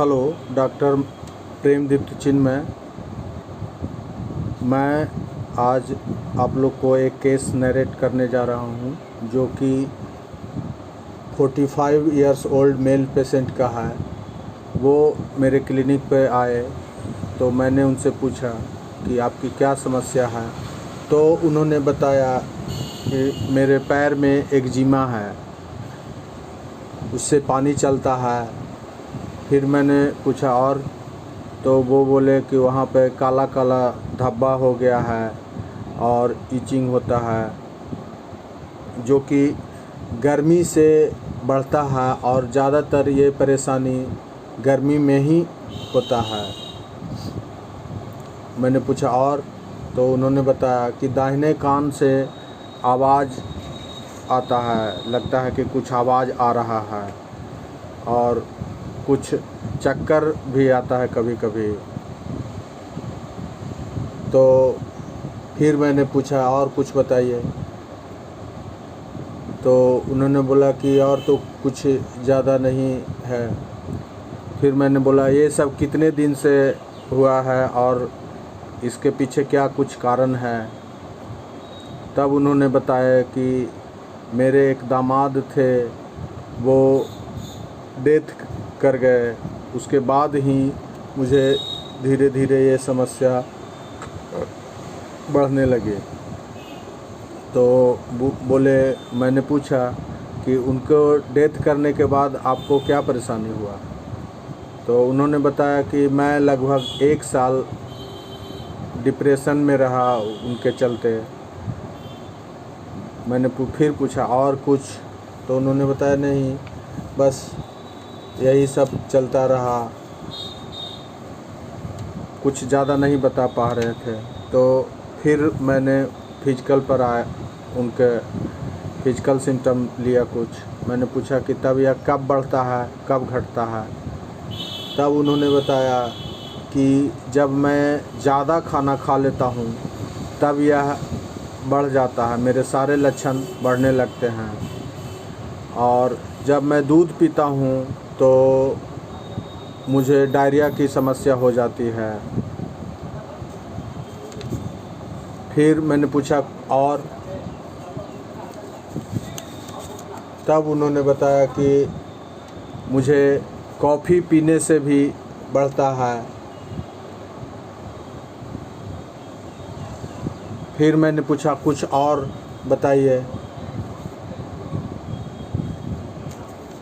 Hello, doctor प्रेमदीप्त चिन्मय। मैं आज आप लोग को एक केस नरेट करने जा रहा हूँ जो कि 45 इयर्स ओल्ड मेल पेशेंट का है। वो मेरे क्लिनिक पे आए तो मैंने उनसे पूछा कि आपकी क्या समस्या है। तो उन्होंने बताया कि मेरे पैर में एक्जिमा है, उससे पानी चलता है। फिर मैंने पूछा और, तो वो बोले कि वहाँ पे काला काला धब्बा हो गया है और इचिंग होता है, जो कि गर्मी से बढ़ता है और ज़्यादातर ये परेशानी गर्मी में ही होता है। मैंने पूछा और, तो उन्होंने बताया कि दाहिने कान से आवाज़ आता है, लगता है कि कुछ आवाज़ आ रहा है और कुछ चक्कर भी आता है कभी कभी। तो फिर मैंने पूछा और कुछ बताइए। तो उन्होंने बोला कि और तो कुछ ज़्यादा नहीं है। फिर मैंने बोला ये सब कितने दिन से हुआ है और इसके पीछे क्या कुछ कारण है। तब उन्होंने बताया कि मेरे एक दामाद थे, वो डेथ कर गए, उसके बाद ही मुझे धीरे धीरे ये समस्या बढ़ने लगी। तो बोले, मैंने पूछा कि उनको डेथ करने के बाद आपको क्या परेशानी हुआ। तो उन्होंने बताया कि मैं लगभग 1 साल डिप्रेशन में रहा उनके चलते। मैंने फिर पूछा और कुछ, तो उन्होंने बताया नहीं, बस यही सब चलता रहा, कुछ ज़्यादा नहीं बता पा रहे थे। तो फिर मैंने फिजिकल पर आया, उनके फिजिकल सिम्टम लिया कुछ। मैंने पूछा कि तब यह कब बढ़ता है कब घटता है। तब उन्होंने बताया कि जब मैं ज़्यादा खाना खा लेता हूँ तब यह बढ़ जाता है, मेरे सारे लक्षण बढ़ने लगते हैं। और जब मैं दूध पीता हूँ तो मुझे डायरिया की समस्या हो जाती है। फिर मैंने पूछा और, तब उन्होंने बताया कि मुझे कॉफ़ी पीने से भी बढ़ता है। फिर मैंने पूछा कुछ और बताइए,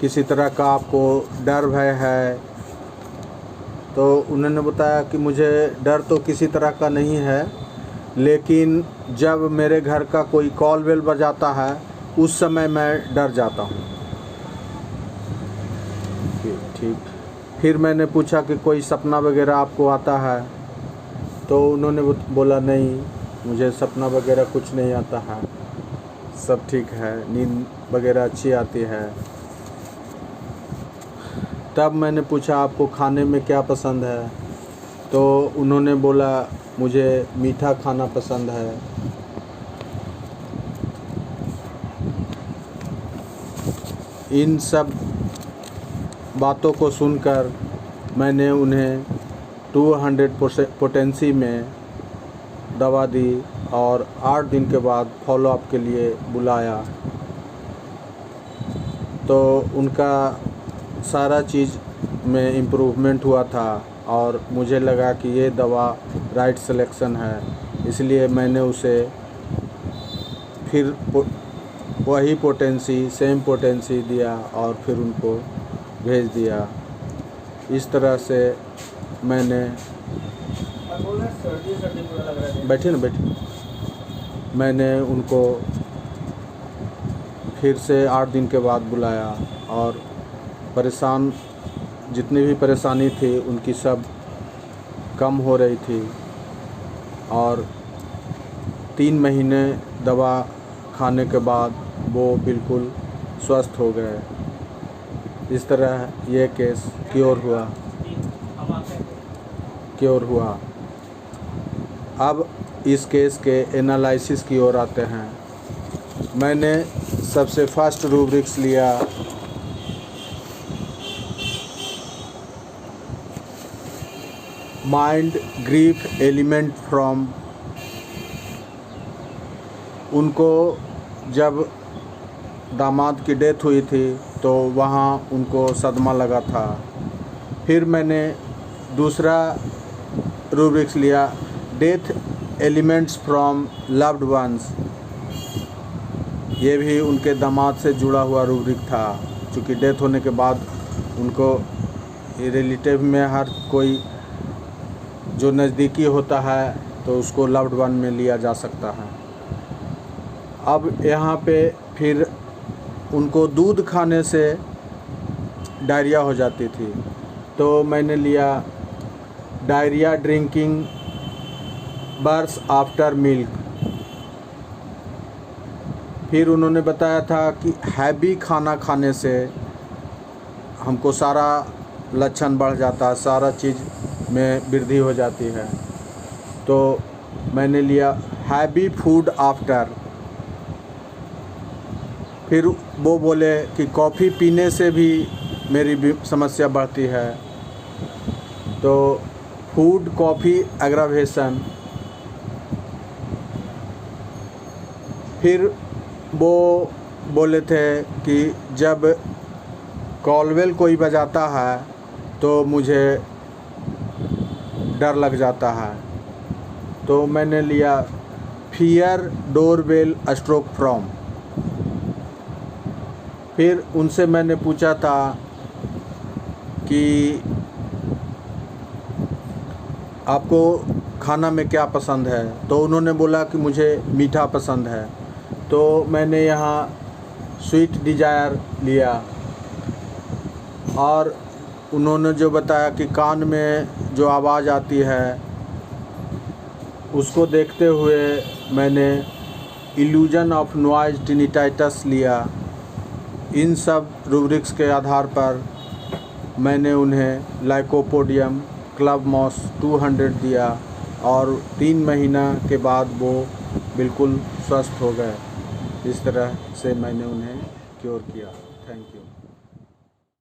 किसी तरह का आपको डर भय है। तो उन्होंने बताया कि मुझे डर तो किसी तरह का नहीं है, लेकिन जब मेरे घर का कोई कॉल बेल बजाता है उस समय मैं डर जाता हूँ। ठीक। फिर मैंने पूछा कि कोई सपना वगैरह आपको आता है। तो उन्होंने बोला नहीं, मुझे सपना वगैरह कुछ नहीं आता है, सब ठीक है, नींद वगैरह अच्छी आती है। तब मैंने पूछा आपको खाने में क्या पसंद है। तो उन्होंने बोला मुझे मीठा खाना पसंद है। इन सब बातों को सुनकर मैंने उन्हें 200 पोटेंसी में दवा दी और 8 दिन के बाद फॉलोअप के लिए बुलाया। तो उनका सारा चीज़ में इम्प्रूवमेंट हुआ था और मुझे लगा कि ये दवा राइट सिलेक्शन है, इसलिए मैंने उसे फिर वही पोटेंसी, सेम पोटेंसी दिया और फिर उनको भेज दिया। इस तरह से मैंने मैंने उनको फिर से 8 दिन के बाद बुलाया और जितनी भी परेशानी थी उनकी सब कम हो रही थी और 3 महीने दवा खाने के बाद वो बिल्कुल स्वस्थ हो गए। इस तरह ये केस क्योर हुआ। अब इस केस के एनालिसिस की ओर आते हैं। मैंने सबसे फर्स्ट रूब्रिक्स लिया माइंड ग्रीफ एलिमेंट फ्रॉम। उनको जब दामाद की डेथ हुई थी तो वहाँ उनको सदमा लगा था। फिर मैंने दूसरा रूब्रिक्स लिया, death elements from loved ones. ये भी उनके दामाद से जुड़ा हुआ रूब्रिक था, क्योंकि डेथ होने के बाद उनको रिलेटिव में हर कोई जो नज़दीकी होता है तो उसको लव्ड वन में लिया जा सकता है। अब यहाँ पे फिर उनको दूध खाने से डायरिया हो जाती थी, तो मैंने लिया डायरिया ड्रिंकिंग बर्स आफ्टर मिल्क। फिर उन्होंने बताया था कि हैवी खाना खाने से हमको सारा लक्षण बढ़ जाता है, सारा चीज़ में वृद्धि हो जाती है। तो मैंने लिया हैवी फूड आफ्टर। फिर वो बोले कि कॉफ़ी पीने से भी मेरी समस्या बढ़ती है, तो फूड कॉफ़ी एग्रावेशन। फिर वो बोले थे कि जब कॉलवेल कोई बजाता है तो मुझे डर लग जाता है, तो मैंने लिया फियर डोरबेल स्ट्रोक फ्रॉम। फिर उनसे मैंने पूछा था कि आपको खाना में क्या पसंद है, तो उन्होंने बोला कि मुझे मीठा पसंद है, तो मैंने यहाँ स्वीट डिज़ायर लिया। और उन्होंने जो बताया कि कान में जो आवाज़ आती है उसको देखते हुए मैंने इल्यूजन ऑफ नॉइज़ टिनिटाइटस लिया। इन सब रूब्रिक्स के आधार पर मैंने उन्हें लाइकोपोडियम क्लब मॉस 200 दिया और 3 महीना के बाद वो बिल्कुल स्वस्थ हो गए। इस तरह से मैंने उन्हें क्योर किया। Thank you.